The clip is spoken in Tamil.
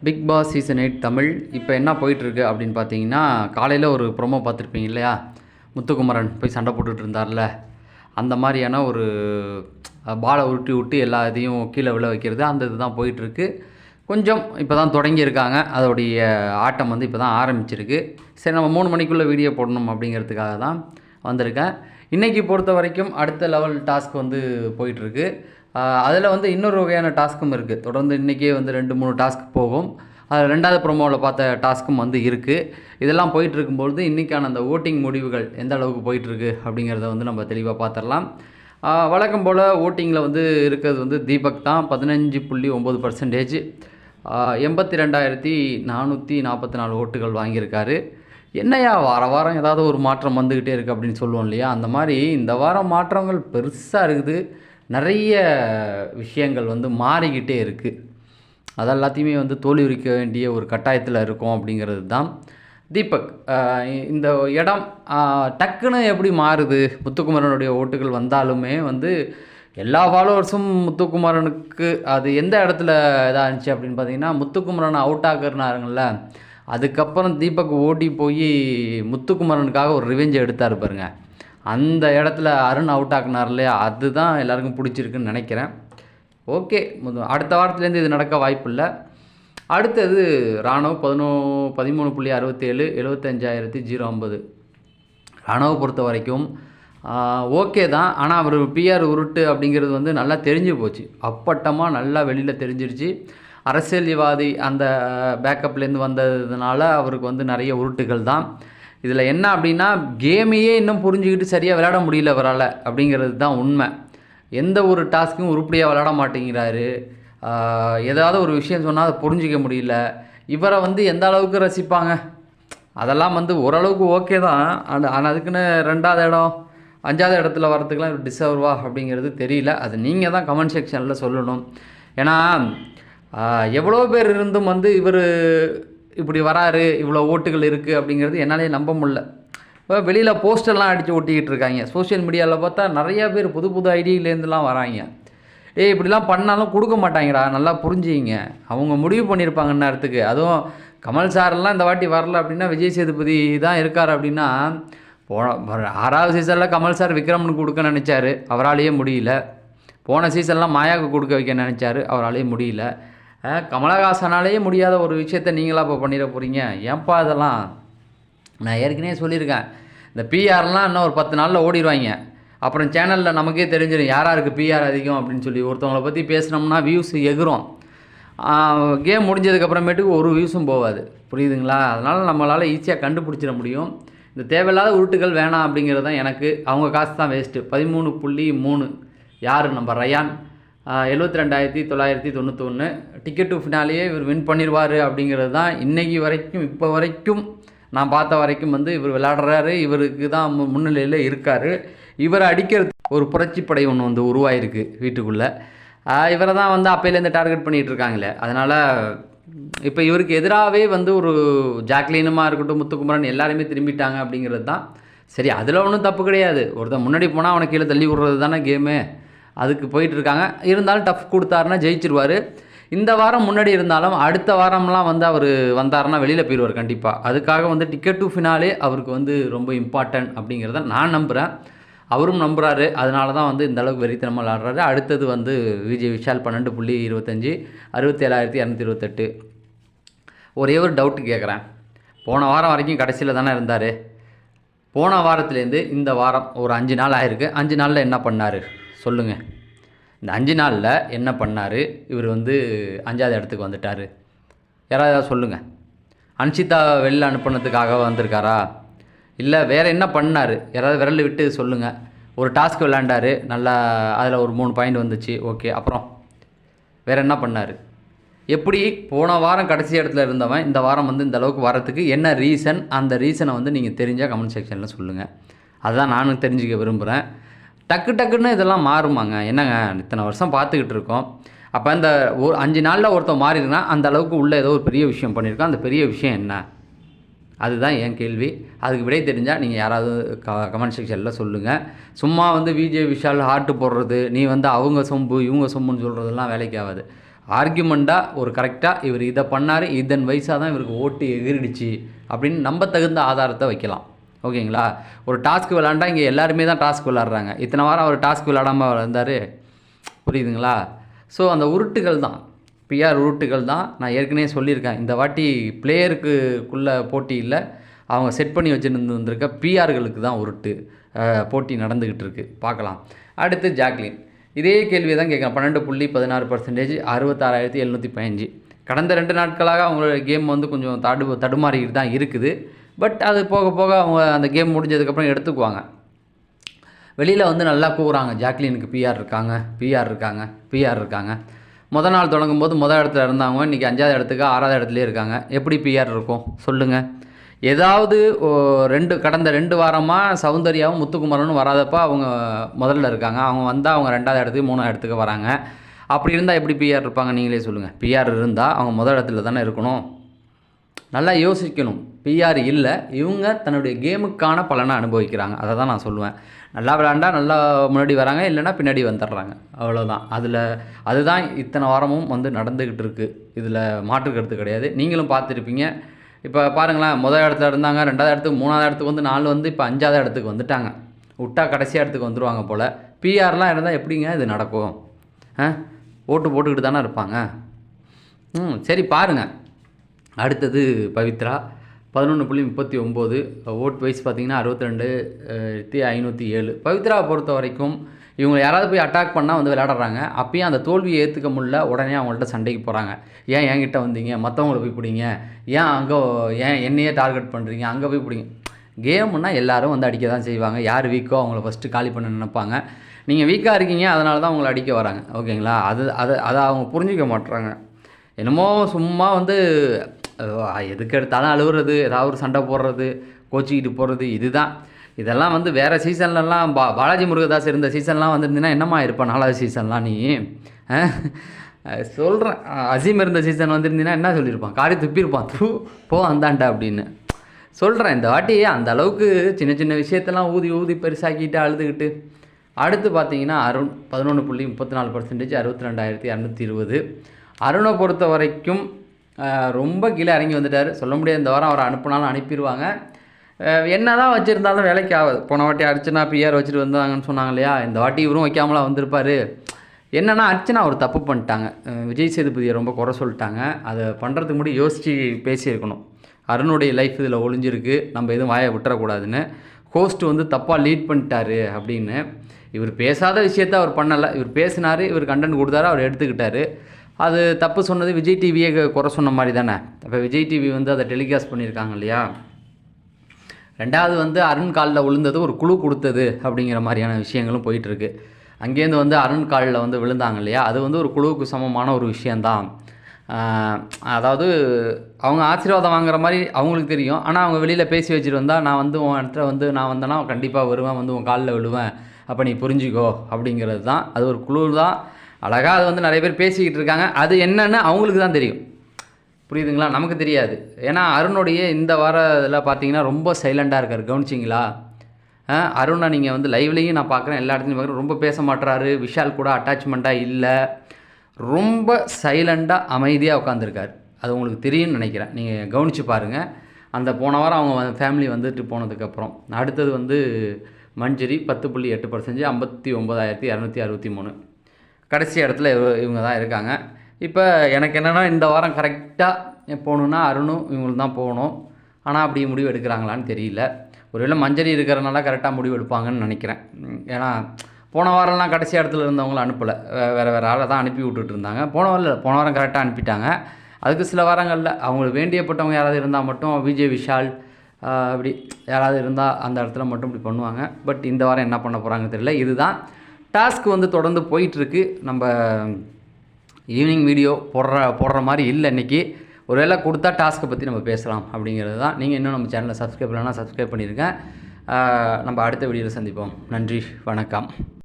பிக் பாஸ் சீசன் 8 தமிழ் இப்போ என்ன போயிட்டுருக்கு அப்படின்னு பார்த்தீங்கன்னா, காலையில் ஒரு ப்ரோமோ பார்த்துருப்பீங்க இல்லையா? முத்துக்குமரன் போய் சண்டை போட்டுட்டு இருந்தார்ல, அந்த மாதிரியான ஒரு பாலை உருட்டி விட்டு எல்லா இதையும் கீழே விழ வைக்கிறது, அந்த இதுதான் போயிட்டுருக்கு. கொஞ்சம் இப்போ தான் தொடங்கியிருக்காங்க. அதோடைய ஆட்டம் வந்து இப்போ தான் ஆரம்பிச்சிருக்கு. சரி, நம்ம 3 மணிக்குள்ளே வீடியோ போடணும் அப்படிங்கிறதுக்காக தான் வந்திருக்கேன். இன்றைக்கி பொறுத்த வரைக்கும் அடுத்த லெவல் டாஸ்க் வந்து போயிட்டுருக்கு. அதில் வந்து இன்னொரு வகையான டாஸ்க்கும் இருக்குது. தொடர்ந்து இன்றைக்கே வந்து 2-3 டாஸ்க் போகும். அது 2வது ப்ரோமோவில் பார்த்த டாஸ்க்கும் வந்து இருக்குது. இதெல்லாம் போயிட்டுருக்கும்பொழுது இன்றைக்கான அந்த ஓட்டிங் முடிவுகள் எந்த அளவுக்கு போயிட்டுருக்கு அப்படிங்கிறத வந்து நம்ம தெளிவாக பார்த்துடலாம். வழக்கம் போல் ஓட்டிங்கில் வந்து இருக்கிறது வந்து தீபக் தான் 15.9%. 82,444 ஓட்டுகள் வாங்கியிருக்காரு. என்னையா வாரம் ஏதாவது ஒரு மாற்றம் வந்துக்கிட்டே இருக்குது அப்படின்னு சொல்லுவோம் இல்லையா? அந்த மாதிரி இந்த வாரம் மாற்றங்கள் பெருசாக இருக்குது. நிறைய விஷயங்கள் வந்து மாறிக்கிட்டே இருக்குது. அதெல்லாத்தையுமே வந்து தோலுரிக்க வேண்டிய ஒரு கட்டாயத்தில் இருக்கோம் அப்படிங்கிறது தான். தீபக் இந்த இடம் டக்குன்னு எப்படி மாறுது? முத்துக்குமரனுடைய ஓட்டுகள் வந்தாலுமே வந்து எல்லா ஃபாலோவர்ஸும் முத்துக்குமரனுக்கு அது எந்த இடத்துல இதாக இருந்துச்சு அப்படின்னு பார்த்தீங்கன்னா, முத்துக்குமரனை அவுட் ஆக்குறாருங்கள்ல, அதுக்கப்புறம் தீபக் ஓடி போய் முத்துக்குமரனுக்காக ஒரு ரிவெஞ்சை எடுத்தார் பாருங்க. அந்த இடத்துல அருண் அவுட் ஆக்குனார் இல்லையா? அதுதான் எல்லாருக்கும் பிடிச்சிருக்குன்னு நினைக்கிறேன். ஓகே, அடுத்த வாரத்துலேருந்து இது நடக்க வாய்ப்பு இல்லை. அடுத்தது ராணுவ 13.67 75,050. ராணுவை பொறுத்த வரைக்கும் ஓகே தான். ஆனால் அவர் பிஆர் உருட்டு அப்படிங்கிறது வந்து நல்லா தெரிஞ்சு போச்சு. அப்பட்டமாக நல்லா வெளியில் தெரிஞ்சிருச்சு. அரசியல்வாதி அந்த பேக்கப்லேருந்து வந்ததுனால அவருக்கு வந்து நிறைய உருட்டுகள் தான். இதில் என்ன அப்படின்னா, கேமையே இன்னும் புரிஞ்சுக்கிட்டு சரியாக விளையாட முடியல அவரால் அப்படிங்கிறது தான் உண்மை. எந்த ஒரு டாஸ்க்கும் உருப்படியாக விளையாட மாட்டேங்கிறாரு. ஏதாவது ஒரு விஷயம் சொன்னால் அதை புரிஞ்சிக்க முடியல. இவரை வந்து எந்த அளவுக்கு ரசிப்பாங்க? அதெல்லாம் வந்து ஓரளவுக்கு ஓகே தான். ஆனால் அதுக்குன்னு 2வது இடம் 5வது இடத்துல வரத்துக்குலாம் இவர் டிசர்வா அப்படிங்கிறது தெரியல. அது நீங்கள் தான் கமெண்ட் செக்ஷனில் சொல்லணும். ஏன்னா எவ்வளோ பேர் இருந்தும் வந்து இவர் இப்படி வராரு, இவ்வளோ ஓட்டுகள் இருக்குது அப்படிங்கிறது என்னாலே நம்ப முடியல. இப்போ வெளியில் போஸ்டர்லாம் அடித்து ஒட்டிக்கிட்டு இருக்காங்க. சோஷியல் மீடியாவில் பார்த்தா நிறையா பேர் புது புது ஐடியிலேருந்துலாம் வராங்க. இப்படிலாம் பண்ணாலும் கொடுக்க மாட்டாங்கடா, நல்லா புரிஞ்சுங்க. அவங்க முடிவு பண்ணியிருப்பாங்க நேரத்துக்கு. அதுவும் கமல் சாரெல்லாம் இந்த வாட்டி வரல அப்படின்னா, விஜய் சேதுபதி தான் இருக்கார் அப்படின்னா, 6வது சீசனில் கமல் சார் விக்ரமனுக்கு கொடுக்க நினச்சாரு, அவராலேயே முடியல. போன சீசன்லாம் மாயாவுக்கு கொடுக்க வைக்க நினச்சாரு, அவராலேயே முடியல. கமலஹாசனாலேயே முடியாத ஒரு விஷயத்த நீங்களாக இப்போ பண்ணிட போகிறீங்க? ஏன்ப்பா இதெல்லாம்? நான் ஏற்கனவே சொல்லியிருக்கேன், இந்த பிஆர்லாம் இன்னும் ஒரு 10 நாளில் ஓடிடுவாங்க. அப்புறம் சேனலில் நமக்கே தெரிஞ்சிடும் யாருக்கு பிஆர் அதிகம் அப்படின்னு சொல்லி. ஒருத்தவங்களை பற்றி பேசினோம்னா வியூஸ் எகுரும். கேம் முடிஞ்சதுக்கப்புறமேட்டுக்கு ஒரு வியூஸும் போகாது. புரியுதுங்களா? அதனால் நம்மளால் ஈஸியாக கண்டுபிடிச்சிட முடியும். இந்த தேவையில்லாத உருட்டுகள் வேணாம் அப்படிங்கிறது தான் எனக்கு. அவங்க காசு தான் வேஸ்ட்டு. 13.3 யார்? நம்ம ரயான் 72,991. டிக்கெட் டு ஃபினாலேயே இவர் வின் பண்ணிடுவார் அப்படிங்கிறது தான் இன்றைக்கி வரைக்கும், இப்போ வரைக்கும் நான் பார்த்த வரைக்கும் வந்து இவர் விளையாடுறாரு. இவருக்கு தான் முன்னிலையில் இருக்கார். இவரை அடிக்கிறது ஒரு புரட்சிப்படை ஒன்று வந்து உருவாயிருக்கு வீட்டுக்குள்ளே. இவரை தான் வந்து அப்பையிலேருந்து டார்கெட் பண்ணிகிட்டு இருக்காங்களே. அதனால் இப்போ இவருக்கு எதிராகவே வந்து ஒரு ஜாக்லீனுமாக இருக்கட்டும், முத்துக்குமரன் எல்லாருமே திரும்பிட்டாங்க அப்படிங்கிறது தான் சரி. அதில் ஒன்றும் தப்பு கிடையாது. ஒருத்தன் முன்னாடி போனால் அவனை கீழே தள்ளி விடுறது தானே கேமு. அதுக்கு போயிட்டுருக்காங்க. இருந்தாலும் டஃப் கொடுத்தாருன்னா ஜெயிச்சிருவார். இந்த வாரம் முன்னாடி இருந்தாலும் அடுத்த வாரம்லாம் வந்து அவர் வந்தாருன்னா வெளியில் போயிடுவார் கண்டிப்பாக. அதுக்காக வந்து டிக்கெட் டு ஃபினாலே அவருக்கு வந்து ரொம்ப இம்பார்ட்டன்ட் அப்படிங்கிறத நான் நம்புகிறேன். அவரும் நம்புகிறாரு. அதனால தான் வந்து இந்த அளவுக்கு வெறித்தனமாக விளாடுறாரு. அடுத்தது வந்து விஜய் விஷால் 12.25 67,228. ஒரே ஒரு டவுட்டு கேட்குறேன். போன வாரம் வரைக்கும் கடைசியில் தானே இருந்தார். போன வாரத்துலேருந்து இந்த வாரம் ஒரு 5 நாள் ஆகிருக்கு. 5 நாளில் என்ன பண்ணார் சொல்லுங்கள். இந்த 5 நாளில் என்ன பண்ணார்? இவர் வந்து 5வது இடத்துக்கு வந்துட்டார். யாராவது சொல்லுங்கள். அன்ஷிதா வெளில அனுப்புனதுக்காக வந்திருக்காரா? இல்லை வேறு என்ன பண்ணார்? யாராவது விரல் விட்டு சொல்லுங்கள். ஒரு டாஸ்க் விளையாண்டார், நல்லா அதில் ஒரு 3 பாயிண்ட் வந்துச்சு, ஓகே. அப்புறம் வேறு என்ன பண்ணார்? எப்படி போன வாரம் கடைசி இடத்துல இருந்தவன் இந்த வாரம் வந்து இந்த அளவுக்கு வரத்துக்கு என்ன ரீசன்? அந்த ரீசனை வந்து நீங்கள் தெரிஞ்சால் கமெண்ட் செக்ஷனில் சொல்லுங்கள். அதுதான் நானும் தெரிஞ்சுக்க விரும்புகிறேன். டக்குன்னு இதெல்லாம் மாறுமாங்க? என்னங்க இத்தனை வருஷம் பார்த்துக்கிட்டு இருக்கோம். அப்போ இந்த 5 நாளில் ஒருத்தன் மாறிடுனா அந்த அளவுக்கு உள்ள ஏதோ ஒரு பெரிய விஷயம் பண்ணியிருக்கோம். அந்த பெரிய விஷயம் என்ன? அதுதான் என் கேள்வி. அதுக்கு விடை தெரிஞ்சால் நீங்கள் யாராவது கமெண்ட் செக்ஷனில் சொல்லுங்கள். சும்மா வந்து விஜய் விஷால் ஹார்ட்டு போடுறது, நீ வந்து அவங்க சொம்பு இவங்க சொம்புன்னு சொல்கிறதெல்லாம் வேலைக்கு ஆகாது. ஆர்கியூமெண்ட்டாக ஒரு கரெக்டாக இவர் இதை பண்ணார், இதன் வயசாக தான் இவருக்கு ஓட்டு எகிரிடுச்சு அப்படின்னு நம்ப தகுந்த ஆதாரத்தை வைக்கலாம். ஓகேங்களா? ஒரு டாஸ்க் விளாண்டா இங்கே எல்லாருமே தான் டாஸ்க் விளாட்றாங்க. இத்தனை வாரம் அவர் டாஸ்க் விளாடாமல் வந்தார். புரியுதுங்களா? ஸோ அந்த உருட்டுகள் தான், பிஆர் உருட்டுகள் தான். நான் ஏற்கனவே சொல்லியிருக்கேன், இந்த வாட்டி பிளேயருக்குள்ளே போட்டி இல்லை, அவங்க செட் பண்ணி வச்சுருந்து வந்திருக்க பிஆர்களுக்கு தான் உருட்டு போட்டி நடந்துக்கிட்டு இருக்குது. பார்க்கலாம். அடுத்து ஜாக்லின் இதே கேள்வியை தான் கேட்குறேன். 12.16%, 66,715. கடந்த 2 நாட்களாக அவங்களோட கேம் வந்து கொஞ்சம் தடுமாறிக்கிட்டு தான் இருக்குது. பட் அது போக போக அவங்க அந்த கேம் முடிஞ்சதுக்கப்புறம் எடுத்துக்குவாங்க. வெளியில் வந்து நல்லா கூறுறாங்க, ஜாக்லினுக்கு பிஆர் இருக்காங்க. மொதல் நாள் தொடங்கும் போது மொதல் இடத்துல இருந்தவங்க இன்றைக்கி 5வது இடத்துக்கு 6வது இடத்துலேயே இருக்காங்க. எப்படி பிஆர் இருக்கும் சொல்லுங்கள்? ஏதாவது கடந்த 2 வாரமாக சௌந்தர்யாவும் முத்துக்குமரனும் வராதப்போ அவங்க முதல்ல இருக்காங்க. அவங்க வந்தால் அவங்க 2வது இடத்துக்கு 3வது இடத்துக்கு வராங்க. அப்படி இருந்தால் எப்படி பிஆர் இருப்பாங்க நீங்களே சொல்லுங்கள். பிஆர் இருந்தால் அவங்க முதல் இடத்துல தானே இருக்கணும். நல்லா யோசிக்கணும். பிஆர் இல்லை, இவங்க தன்னுடைய கேமுக்கான பலனை அனுபவிக்கிறாங்க. அதை தான் நான் சொல்லுவேன். நல்லா விளாண்டா நல்லா முன்னாடி வராங்க, இல்லைன்னா பின்னாடி வந்துடுறாங்க. அவ்வளோதான். அதுதான் இத்தனை வாரமும் வந்து நடந்துக்கிட்டு இருக்குது. இதில் மாற்று கருத்து கிடையாது. நீங்களும் பார்த்துருப்பீங்க. இப்போ பாருங்களேன், முதல் இடத்துல இருந்தாங்க, 2வது இடத்துக்கு 3வது இடத்துக்கு வந்து 4 வந்து இப்போ 5வது இடத்துக்கு வந்துட்டாங்க. விட்டா கடைசி இடத்துக்கு வந்துடுவாங்க போல். பிஆர்லாம் இருந்தால் எப்படிங்க இது நடக்கும்? ஓட்டு போட்டுக்கிட்டு தானே இருப்பாங்க. சரி பாருங்கள். அடுத்தது பவித்ரா 11.39 ஓட் வைஸ் பார்த்திங்கன்னா 62,507. பவித்ராவை பொறுத்த வரைக்கும் இவங்க யாராவது போய் அட்டாக் பண்ணால் வந்து விளையாடுறாங்க. அப்பயும் அந்த தோல்வியை ஏற்றுக்க முடியல, உடனே அவங்கள்ட்ட சண்டைக்கு போகிறாங்க. ஏன் என்கிட்ட வந்தீங்க, மற்றவங்கள போய் பிடிங்க, ஏன் என்னையே டார்கெட் பண்ணுறீங்க, அங்கே போய் பிடிங்க. கேம்னா எல்லோரும் வந்து அடிக்க தான் செய்வாங்க. யார் வீக்கோ அவங்கள ஃபஸ்ட்டு காலி பண்ண நினைப்பாங்க. நீங்கள் வீக்காக இருக்கீங்க, அதனால தான் அவங்கள அடிக்க வராங்க. ஓகேங்களா? அதை அவங்க புரிஞ்சிக்க மாட்டுறாங்க. என்னமோ சும்மா வந்து எதுக்கு எடுத்தாலும் அழுகுறது, ஏதாவது ஒரு சண்டை போடுறது, கோச்சிக்கிட்டு போகிறது, இதெல்லாம் வந்து வேறு சீசன்லலாம் பாலாஜி முருகதாஸ் இருந்த சீசன்லாம் வந்துருந்தீங்கன்னா என்னம்மா இருப்பேன் 4வது சீசன்லாம் நீ சொல்கிறேன். அசீம் இருந்த சீசன் வந்துருந்தீங்கன்னா என்ன சொல்லியிருப்பான்? காரி துப்பியிருப்பான், போ அந்தாண்டா அப்படின்னு சொல்கிறேன். இந்த வாட்டி அந்த அளவுக்கு சின்ன சின்ன விஷயத்தெல்லாம் ஊதி பெருசாக்கிட்டு அழுதுகிட்டு. அடுத்து பார்த்தீங்கன்னா அருண் 11.34%, 62,220. அருணை பொறுத்த வரைக்கும் ரொம்ப கீழே இறங்கி வந்துட்டார். சொல்ல முடியாது, இந்த வாரம் அவரை அனுப்புனாலும் அனுப்பிடுவாங்க. என்ன தான் வச்சுருந்தாலும் வேலைக்கு ஆகாது. போன வாட்டி அர்ச்சனா பிஆர் வச்சுட்டு வந்தாங்கன்னு சொன்னாங்க இல்லையா? இந்த வாட்டி இவரும் வைக்காமலாம் வந்திருப்பார். என்னென்னா அர்ச்சனா ஒரு தப்பு பண்ணிட்டாங்க. விஜய் சேதுபதியை ரொம்ப குறை சொல்லிட்டாங்க. அதை பண்ணுறதுக்கு முன்னாடி யோசித்து பேசியிருக்கணும். அருணுடைய லைஃப் இதில் ஒளிஞ்சிருக்கு, நம்ம எதுவும் வாயை விட்டுறக்கூடாதுன்னு. ஹோஸ்ட் வந்து தப்பாக லீட் பண்ணிட்டாரு அப்படின்னு. இவர் பேசாத விஷயத்த அவர் பண்ணலை. இவர் பேசினார், இவர் கண்டென்ட் கொடுத்தாரு, அவர் எடுத்துக்கிட்டார். அது தப்பு சொன்னது விஜய் டிவியே குறை சொன்ன மாதிரி தானே. அப்போ விஜய் டிவி வந்து அதை டெலிகாஸ்ட் பண்ணியிருக்காங்க இல்லையா? 2வது வந்து அருண் காலில் விழுந்தது ஒரு குழு கொடுத்தது அப்படிங்கிற மாதிரியான விஷயங்களும் போயிட்டுருக்கு. அங்கேருந்து வந்து அருண் காலில் வந்து விழுந்தாங்க இல்லையா? அது வந்து ஒரு குழுவுக்கு சமமான ஒரு விஷயந்தான். அதாவது அவங்க ஆசீர்வாதம் வாங்குற மாதிரி அவங்களுக்கு தெரியும். ஆனால் அவங்க வெளியில் பேசி வச்சுட்டு வந்தால், நான் வந்து உன் இடத்துல வந்து நான் வந்தேன்னா கண்டிப்பாக வருவேன், வந்து உன் காலில் விழுவேன், அப்போ நீ புரிஞ்சுக்கோ அப்படிங்கிறது தான். அது ஒரு குழு தான். அழகாக அது வந்து நிறைய பேர் பேசிக்கிட்டு இருக்காங்க. அது என்னன்னு அவங்களுக்கு தான் தெரியும். புரியுதுங்களா? நமக்கு தெரியாது. ஏன்னா அருணுடைய இந்த வார இதில் பார்த்தீங்கன்னா ரொம்ப சைலண்டாக இருக்கார். கவனிச்சிங்களா? அருணை நீங்கள் வந்து லைவ்லேயும் நான் பார்க்குறேன், எல்லா இடத்துலையும் பார்க்குறேன். ரொம்ப பேச மாட்டுறாரு. விஷால் கூட அட்டாச்மெண்ட்டாக இல்லை. ரொம்ப சைலண்டாக அமைதியாக உட்காந்துருக்கார். அது உங்களுக்கு தெரியும்னு நினைக்கிறேன். நீங்கள் கவனித்து பாருங்கள். அந்த போன வாரம் அவங்க ஃபேமிலி வந்துட்டு போனதுக்கப்புறம். அடுத்தது வந்து மஞ்சரி 10.8%, 59,263. கடைசி இடத்துல இவங்க தான் இருக்காங்க. இப்போ எனக்கு என்னென்னா இந்த வாரம் கரெக்டாக போகணுன்னா அருணும் இவங்களுக்கு தான் போகணும். ஆனால் அப்படி முடிவு எடுக்கிறாங்களான்னு தெரியல. ஒருவேளை மஞ்சரி இருக்கிறனால கரெக்டாக முடிவு எடுப்பாங்கன்னு நினைக்கிறேன். ஏன்னா போன வாரம்லாம் கடைசி இடத்துல இருந்தவங்கள அனுப்பலை, வேறு ஆளை தான் அனுப்பி விட்டுட்டு இருந்தாங்க. போன வாரம் கரெக்டாக அனுப்பிட்டாங்க. அதுக்கு சில வாரங்களில் அவங்களுக்கு வேண்டியப்பட்டவங்க யாராவது இருந்தால் மட்டும் விஜய் விஷால் அப்படி யாராவது இருந்தால் அந்த இடத்துல மட்டும் இப்படி பண்ணுவாங்க. பட் இந்த வாரம் என்ன பண்ண போகிறாங்கன்னு தெரியல. இதுதான் டாஸ்க் வந்து தொடர்ந்து போயிட்டுருக்கு. நம்ம ஈவினிங் வீடியோ போடுற மாதிரி இல்லை இன்றைக்கி. ஒருவேளை கொடுத்தா டாஸ்க்கை பற்றி நம்ம பேசலாம் அப்படிங்கிறது தான். நீங்கள் இன்னும் நம்ம சேனலை சப்ஸ்கிரைப் பண்ணலாம், சப்ஸ்கிரைப் பண்ணியிருக்கேன். நம்ம அடுத்த வீடியோவில் சந்திப்போம். நன்றி, வணக்கம்.